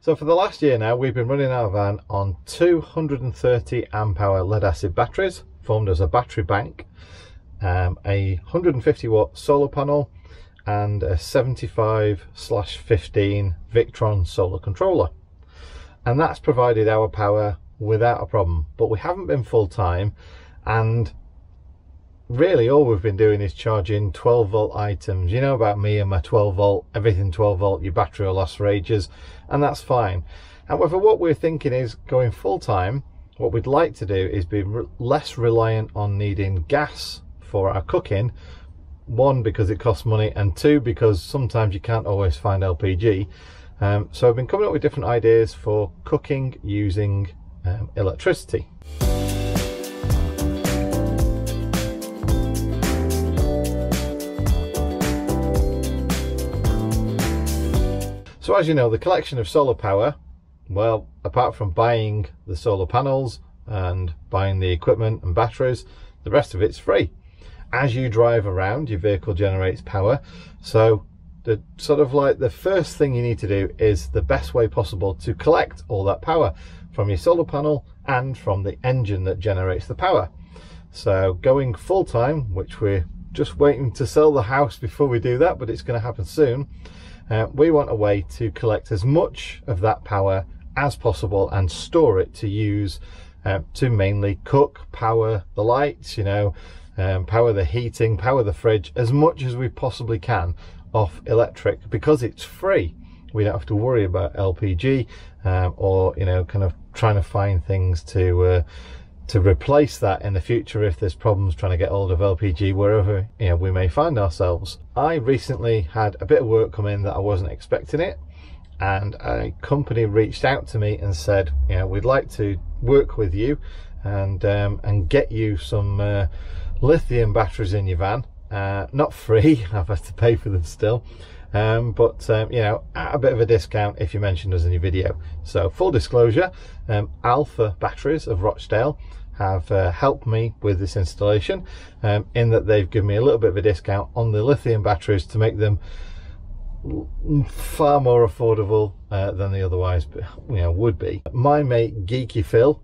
So for the last year now, we've been running our van on 230 amp hour lead acid batteries formed as a battery bank, a 150 watt solar panel and a 75/15 Victron solar controller. And that's provided our power without a problem, but we haven't been full time, and really all we've been doing is charging 12 volt items. You know about me and my 12 volt, everything 12 volt, your battery will last for ages, and that's fine. However, what we're thinking is going full time, what we'd like to do is be less reliant on needing gas for our cooking. One, because it costs money, and two, because sometimes you can't always find LPG. So I've been coming up with different ideas for cooking using electricity. So as you know, the collection of solar power, well, apart from buying the solar panels and buying the equipment and batteries, the rest of it's free. As you drive around, your vehicle generates power. So the sort of like the first thing you need to do is the best way possible to collect all that power from your solar panel and from the engine that generates the power. So going full time, which we're just waiting to sell the house before we do that, but it's going to happen soon. We want a way to collect as much of that power as possible and store it to use to mainly cook, power the lights, you know, power the heating, power the fridge, as much as we possibly can off electric, because it's free. We don't have to worry about LPG or, you know, kind of trying to find things to replace that in the future if there's problems trying to get hold of LPG wherever, you know, we may find ourselves. I recently had a bit of work come in that I wasn't expecting it, and a company reached out to me and said, you know, we'd like to work with you and get you some lithium batteries in your van. Not free, I've had to pay for them still, but you know, at a bit of a discount if you mentioned us in your video. So full disclosure, Alpha Batteries of Rochdale have helped me with this installation, in that they've given me a little bit of a discount on the lithium batteries to make them far more affordable than they otherwise, you know, would be. My mate Geeky Philip,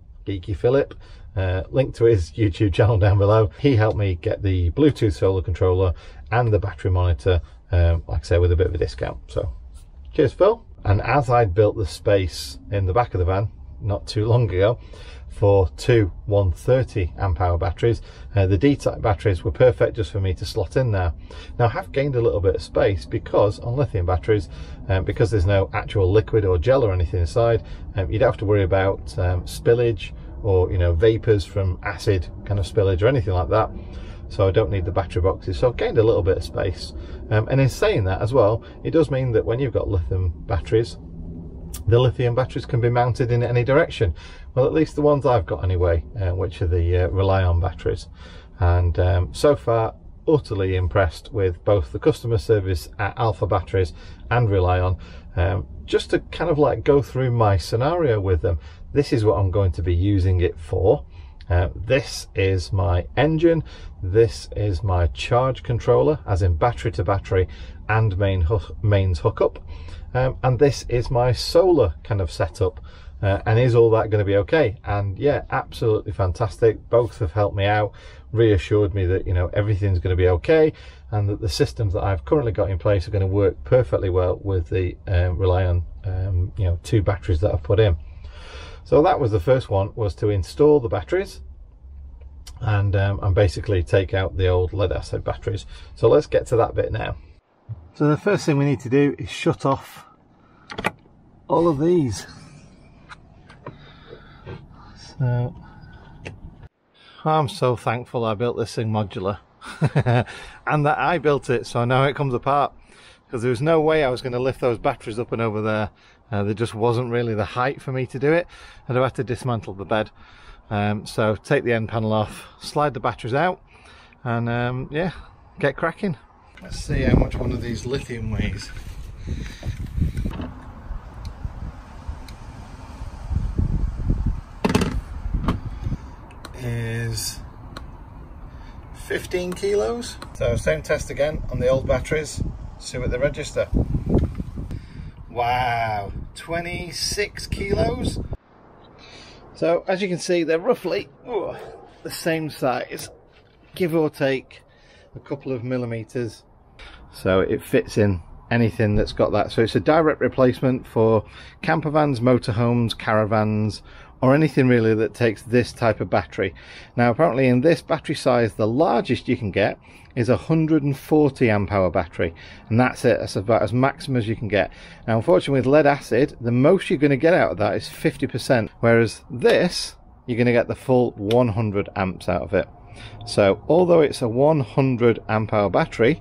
link to his YouTube channel down below, he helped me get the Bluetooth solar controller and the battery monitor, like I say, with a bit of a discount. So cheers, Phil. And as I'd built the space in the back of the van not too long ago for two 130 amp hour batteries, the D-type batteries were perfect just for me to slot in there. Now I have gained a little bit of space because on lithium batteries, because there's no actual liquid or gel or anything inside, you don't have to worry about spillage or, you know, vapors from acid kind of spillage or anything like that. So I don't need the battery boxes, so I've gained a little bit of space. And in saying that as well, it does mean that when you've got lithium batteries, the lithium batteries can be mounted in any direction. Well, at least the ones I've got anyway, which are the Rely-On batteries. And so far, utterly impressed with both the customer service at Alpha Batteries and Rely-On. Just to kind of like go through my scenario with them, this is what I'm going to be using it for. This is my engine, this is my charge controller, as in battery to battery and mains hookup, and this is my solar kind of setup. And is all that going to be okay? And yeah, absolutely fantastic. Both have helped me out, reassured me that, you know, everything's going to be okay, and that the systems that I've currently got in place are going to work perfectly well with the Rely-On you know, two batteries that I've put in. So that was the first one, was to install the batteries and basically take out the old lead acid batteries. So let's get to that bit now. So the first thing we need to do is shut off all of these. So I'm so thankful I built this thing modular and that I built it so now it comes apart, because there was no way I was going to lift those batteries up and over there. There just wasn't really the height for me to do it. I'd have had to dismantle the bed. So take the end panel off, slide the batteries out, and yeah, get cracking. Let's see how much one of these lithium weighs. Is 15 kilos. So same test again on the old batteries, see what they register. Wow, 26 kilos. So as you can see, they're roughly the same size, give or take a couple of millimeters. So it fits in anything that's got that. So it's a direct replacement for campervans, motorhomes, caravans, or anything really that takes this type of battery. Now apparently in this battery size, the largest you can get is a 140 amp hour battery, and that's it. That's about as maximum as you can get. Now unfortunately with lead acid, the most you're going to get out of that is 50%, whereas this, you're going to get the full 100 amps out of it. So although it's a 100 amp hour battery,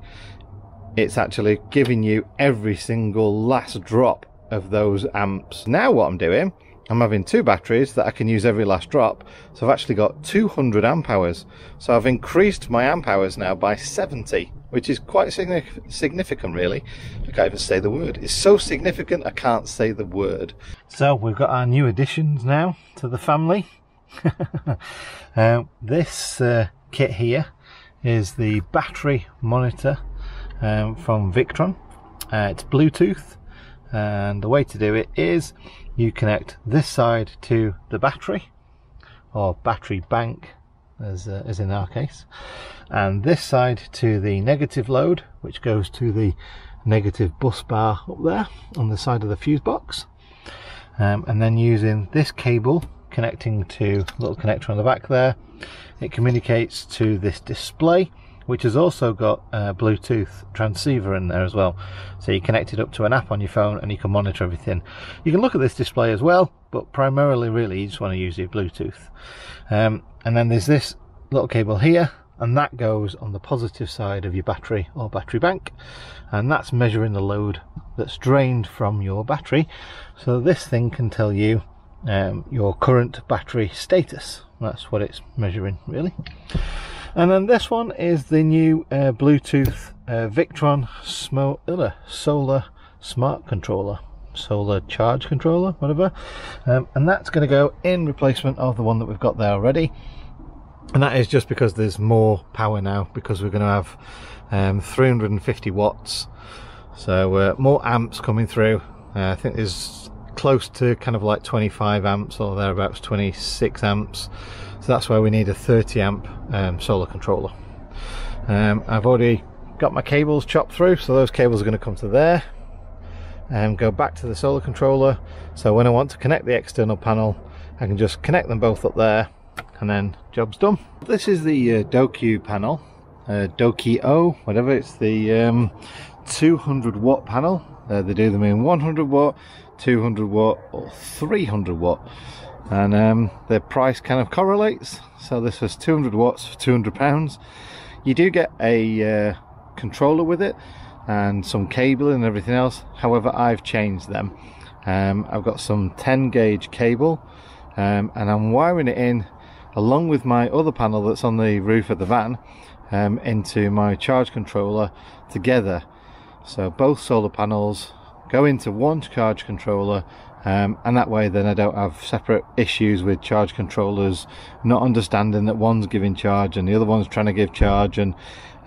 it's actually giving you every single last drop of those amps. Now what I'm doing, I'm having two batteries that I can use every last drop, so I've actually got 200 amp hours. So I've increased my amp hours now by 70, which is quite significant really. I can't even say the word. It's so significant I can't say the word. So we've got our new additions now to the family. This kit here is the battery monitor from Victron. It's Bluetooth, and the way to do it is you connect this side to the battery, or battery bank as in our case, and this side to the negative load, which goes to the negative bus bar up there on the side of the fuse box, and then using this cable connecting to a little connector on the back there, it communicates to this display, which has also got a Bluetooth transceiver in there as well. So you connect it up to an app on your phone and you can monitor everything. You can look at this display as well, but primarily really you just want to use your Bluetooth. And then there's this little cable here, and that goes on the positive side of your battery or battery bank, and that's measuring the load that's drained from your battery. So this thing can tell you your current battery status. That's what it's measuring really. And then this one is the new Bluetooth Victron solar smart controller, solar charge controller, whatever, and that's going to go in replacement of the one that we've got there already. And that is just because there's more power now, because we're going to have 350 watts, so more amps coming through. I think there's close to kind of like 25 amps or thereabouts, 26 amps. So that's why we need a 30 amp solar controller. I've already got my cables chopped through, so those cables are going to come to there and go back to the solar controller. So when I want to connect the external panel, I can just connect them both up there, and then job's done. This is the Doku panel, Doki-O, whatever. It's the 200 watt panel. They do them in 100 watt, 200 watt or 300 watt, and their price kind of correlates. So this was 200 watts for £200. You do get a controller with it and some cable and everything else. However, I've changed them. I've got some 10 gauge cable, and I'm wiring it in along with my other panel that's on the roof of the van into my charge controller together. So both solar panels go into one charge controller, and that way then I don't have separate issues with charge controllers not understanding that one's giving charge and the other one's trying to give charge, and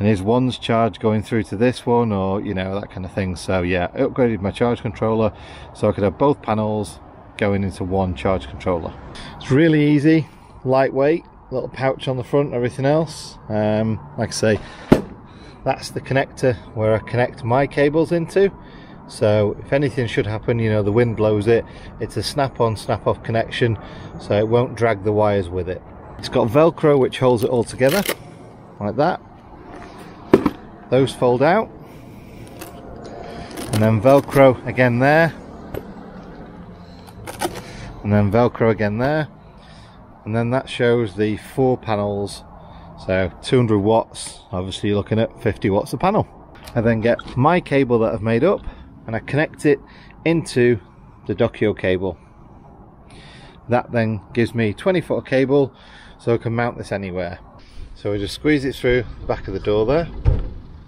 is one's charge going through to this one, or you know, that kind of thing. So yeah, I upgraded my charge controller so I could have both panels going into one charge controller. It's really easy, lightweight, little pouch on the front, everything else. Like I say, that's the connector where I connect my cables into. So if anything should happen, you know, the wind blows it, it's a snap-on, snap-off connection, so it won't drag the wires with it. It's got Velcro which holds it all together, like that. Those fold out, and then Velcro again there, and then Velcro again there, and then that shows the 4 panels. So 200 watts, obviously you're looking at 50 watts a panel. I then get my cable that I've made up and I connect it into the Doku cable. That then gives me 20-foot of cable, so I can mount this anywhere. So I just squeeze it through the back of the door there,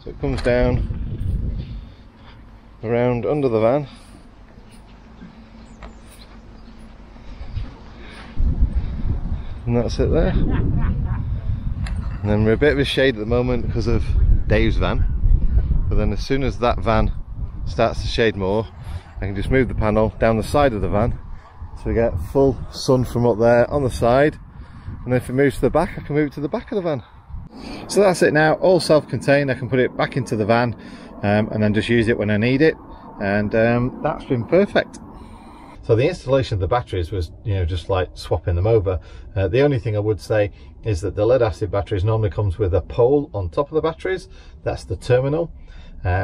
so it comes down around under the van, and that's it there. And then we're a bit of a shade at the moment because of Dave's van, but then as soon as that van starts to shade more, I I can just move the panel down the side of the van so we get full sun from up there on the side, and then if it moves to the back, I can move it to the back of the van. So that's it now, all self-contained. I can put it back into the van and then just use it when I need it, and that's been perfect. So the installation of the batteries was, you know, just like swapping them over. The only thing I would say is that the lead acid batteries normally comes with a pole on top of the batteries. That's the terminal.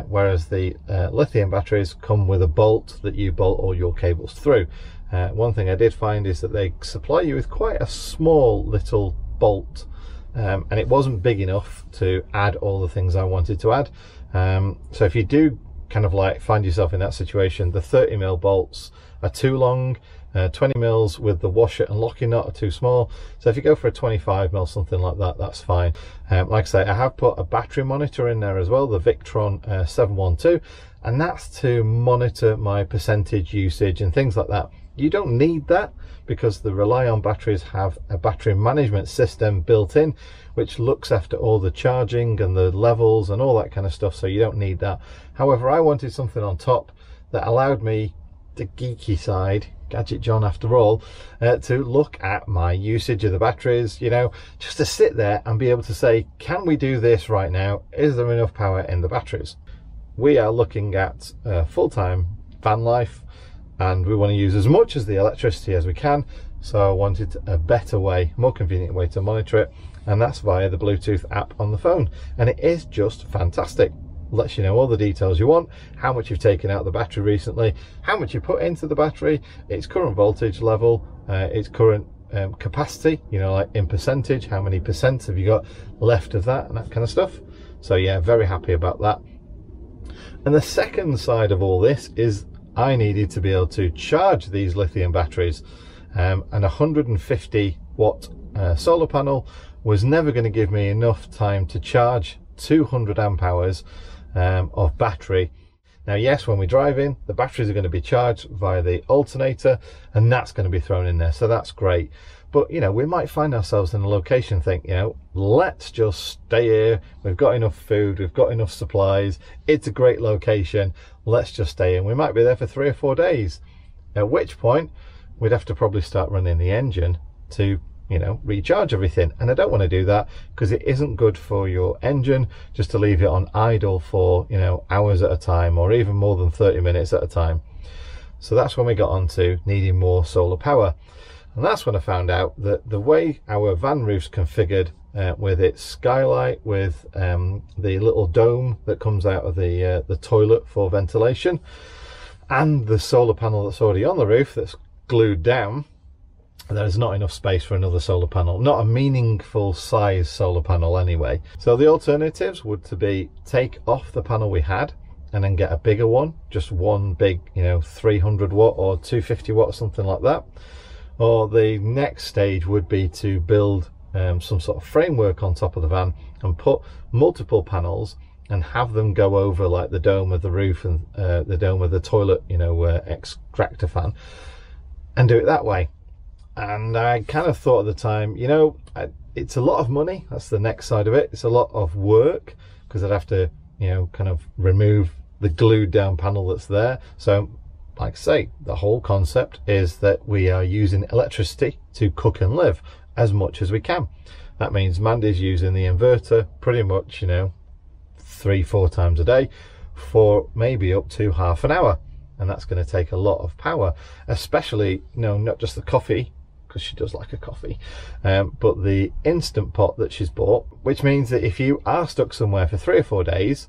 Whereas the lithium batteries come with a bolt that you bolt all your cables through. One thing I did find is that they supply you with quite a small little bolt, and it wasn't big enough to add all the things I wanted to add. So if you do kind of like find yourself in that situation, the 30mm bolts are too long, 20mm with the washer and locking nut are too small. So if you go for a 25mm, something like that, that's fine. Like I say, I have put a battery monitor in there as well, the Victron 712, and that's to monitor my percentage usage and things like that. You don't need that because the Rely-On batteries have a battery management system built in which looks after all the charging and the levels and all that kind of stuff, so you don't need that. However, I wanted something on top that allowed me, the geeky side, Gadget John after all, to look at my usage of the batteries, you know, just to sit there and be able to say, can we do this right now? Is there enough power in the batteries? We are looking at full-time van life, and we want to use as much of the electricity as we can, so I wanted a better way, more convenient way to monitor it, and that's via the Bluetooth app on the phone, and it is just fantastic. Lets you know all the details you want, how much you've taken out of the battery recently, how much you put into the battery, its current voltage level, its current capacity, you know, like in percentage, how many percent have you got left of that and that kind of stuff. So yeah, very happy about that. And the second side of all this is I needed to be able to charge these lithium batteries, and a 150 watt solar panel was never going to give me enough time to charge 200 amp hours of battery. Now yes, when we drive in, the batteries are going to be charged via the alternator, and that's going to be thrown in there, so that's great. But you know, we might find ourselves in a location, think, you know, let's just stay here, we've got enough food, we've got enough supplies, it's a great location, let's just stay in. We might be there for 3 or 4 days, at which point we'd have to probably start running the engine to, you know, recharge everything, and I don't want to do that because it isn't good for your engine just to leave it on idle for, you know, hours at a time, or even more than 30 minutes at a time. So that's when we got on to needing more solar power, and that's when I found out that the way our van roof's configured, with its skylight, with the little dome that comes out of the toilet for ventilation, and the solar panel that's already on the roof that's glued down, there's not enough space for another solar panel, not a meaningful size solar panel anyway. So the alternatives would to be take off the panel we had and then get a bigger one, just one big, you know, 300 watt or 250 watt, something like that. Or the next stage would be to build some sort of framework on top of the van and put multiple panels and have them go over like the dome of the roof and the dome of the toilet, you know, extractor fan, and do it that way. And I kind of thought at the time, you know, it's a lot of money. That's the next side of it. It's a lot of work because I'd have to, you know, kind of remove the glued down panel that's there. So like I say, the whole concept is that we are using electricity to cook and live as much as we can. That means Mandy's using the inverter pretty much, you know, 3-4 times a day for maybe up to half an hour. And that's going to take a lot of power, especially, you know, not just the coffee, because she does like a coffee, but the instant pot that she's bought, which means that if you are stuck somewhere for 3 or 4 days,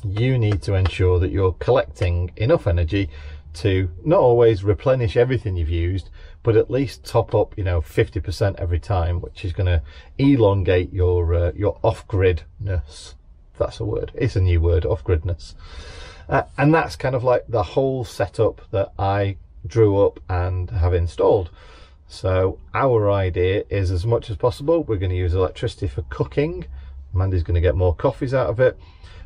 you need to ensure that you're collecting enough energy to not always replenish everything you've used, but at least top up, you know, 50% every time, which is going to elongate your off-gridness. If that's a word. It's a new word, off-gridness. And that's kind of like the whole setup that I drew up and have installed. So our idea is, as much as possible, we're going to use electricity for cooking. Mandy's going to get more coffees out of it.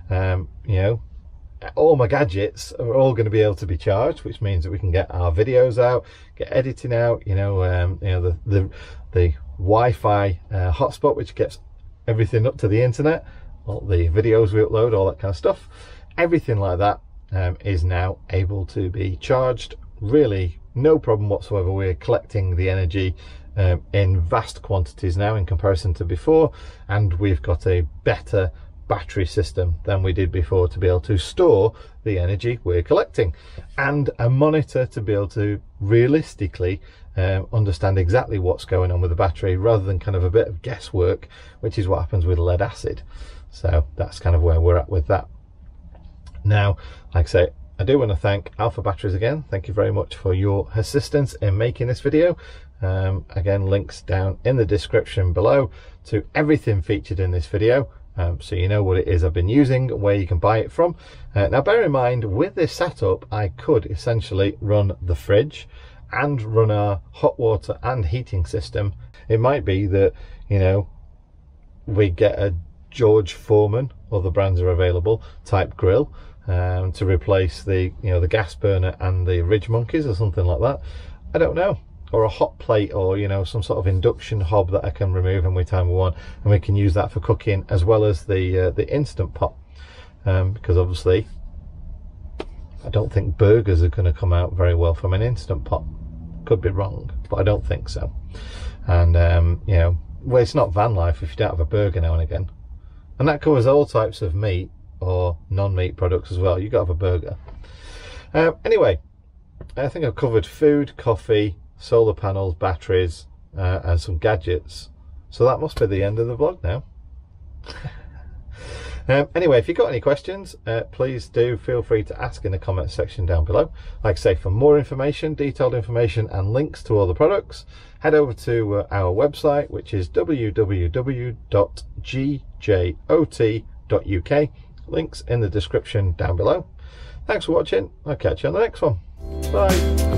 You know, all my gadgets are all going to be able to be charged, which means that we can get our videos out, get editing out, you know, the Wi-Fi hotspot, which gets everything up to the internet, all the videos we upload, all that kind of stuff, everything like that. is now able to be charged. Really no problem whatsoever. We're collecting the energy in vast quantities now in comparison to before, and we've got a better battery system than we did before to be able to store the energy we're collecting, and a monitor to be able to realistically understand exactly what's going on with the battery, rather than kind of a bit of guesswork, which is what happens with lead acid. So that's kind of where we're at with that. Now, like I say, I do want to thank Alpha Batteries again. Thank you very much for your assistance in making this video. Again, links down in the description below to everything featured in this video, so you know what it is I've been using, where you can buy it from. Now bear in mind, with this setup I could essentially run the fridge and run our hot water and heating system. It might be that, you know, we get a George Foreman, other brands are available, type grill to replace the, you know, the gas burner and the Ridge Monkeys or something like that. I don't know. Or a hot plate, or, you know, some sort of induction hob that I can remove any time we want, and we can use that for cooking as well as the instant pot, because obviously I don't think burgers are going to come out very well from an instant pot. Could be wrong, but I don't think so. And you know, well, it's not van life if you don't have a burger now and again, and that covers all types of meat or non-meat products as well. You got to have a burger. Anyway, I think I've covered food, coffee, solar panels, batteries, and some gadgets, so that must be the end of the vlog now. Anyway, if you've got any questions, please do feel free to ask in the comments section down below. Like I say, for more information, detailed information and links to all the products, head over to our website, which is www.gjot.uk. links in the description down below. Thanks for watching. I'll catch you on the next one. Bye.